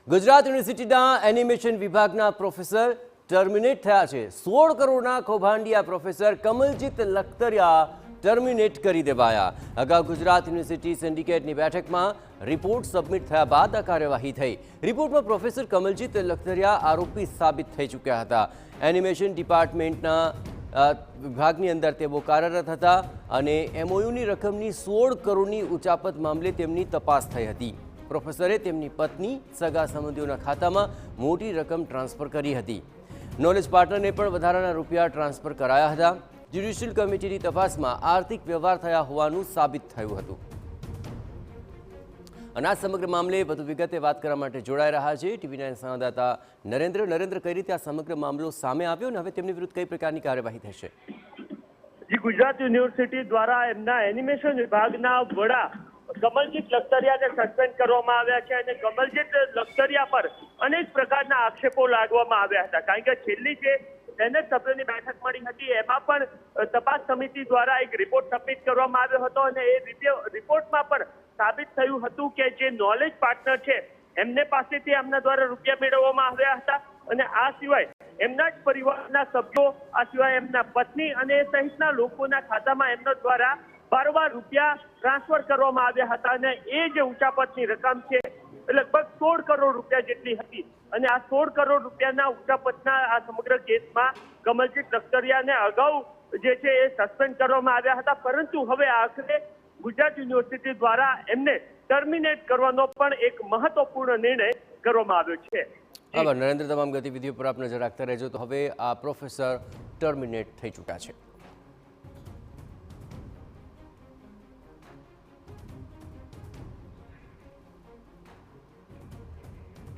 ગુજરાત યુનિવર્સિટીના એનિમેશન વિભાગના professor terminate થયા છે। 16 કરોડના કૌભાંડિયા પ્રોફેસર કમલજીત લખતરિયા ટર્મિનેટ કરી દેવાયા। અગાઉ ગુજરાત યુનિવર્સિટી સિન્ડિકેટની બેઠકમાં રિપોર્ટ સબમિટ થયા બાદ આ કાર્યવાહી થઈ। રિપોર્ટમાં પ્રોફેસર કમલજીત લખતરિયા આરોપી સાબિત થઈ ચૂક્યા હતા। એનિમેશન ડિપાર્ટમેન્ટના વિભાગની અંદર તેઓ કાર્યરત હતા અને એમઓયુની રકમની 16 કરોડની ઉચાપત મામલે તેમની તપાસ થઈ હતી। પ્રોફેસરે તેમની પત્ની સગા સંબંધીઓના ખાતામાં મોટી રકમ ટ્રાન્સફર કરી હતી। નોલેજ પાર્ટનરને પણ વધારાના રૂપિયા ટ્રાન્સફર કરાયા હતા। જ્યુડિશિયલ કમિટીની તપાસમાં આર્થિક વ્યવહાર થયા હોવાનું સાબિત થયું હતું। અને આ સમગ્ર મામલે વધુ વિગતે વાત કરવા માટે જોડાઈ રહ્યા છે ટીવી9 સંવાદદાતા નરેન્દ્ર, કઈ રીતે આ સમગ્ર મામલો સામે આવ્યો અને હવે તેમની વિરુદ્ધ કઈ પ્રકારની કાર્યવાહી થશે? ગુજરાત યુનિવર્સિટી દ્વારા એમના એનિમેશન વિભાગના વડા કમલજીત લખતરિયાને સસ્પેન્ડ કરવામાં આવ્યા છે અને કમલજીત લખતરિયા પર અનેક પ્રકારના આક્ષેપો લાગવામાં આવ્યા હતા। કારણ કે છેલ્લી જે સેનેટ સભ્યોની બેઠક મળી હતી એમાં પણ તપાસ સમિતિ દ્વારા એક રિપોર્ટ સબમિટ કરવામાં આવ્યો હતો અને એ રિપોર્ટમાં પણ સાબિત થયું હતું કે જે નોલેજ પાર્ટનર છે એમને પાસેથી એમના દ્વારા રૂપિયા મેળવવામાં આવ્યા હતા અને આ સિવાય એમના જ પરિવારના સભ્યો, આ સિવાય એમના પત્ની અને સહિતના લોકોના ખાતામાં એમના દ્વારા વારંવાર રૂપિયા ટ્રાન્સફર કરવામાં આવ્યા હતા અને એ જે ઉચાપતની રકમ છે લગભગ 16 કરોડ રૂપિયા જેટલી હતી અને આ 16 કરોડ રૂપિયાના ઉચાપતના આ સમગ્ર કેસમાં કમલજીત લખતરિયાને અગાઉ જે છે એ સસ્પેન્ડ કરવામાં આવ્યા હતા, પરંતુ હવે આખરે ગુજરાત યુનિવર્સિટી દ્વારા એમને ટર્મિનેટ કરવાનો પણ એક મહત્વપૂર્ણ નિર્ણય કરવામાં આવ્યો છે। આભાર નરેન્દ્ર, તમામ ગતિવિધિઓ પર આપ નજર રાખતા રહેજો। તો હવે આ પ્રોફેસર ટર્મિનેટ થઈ ચૂક્યા છે।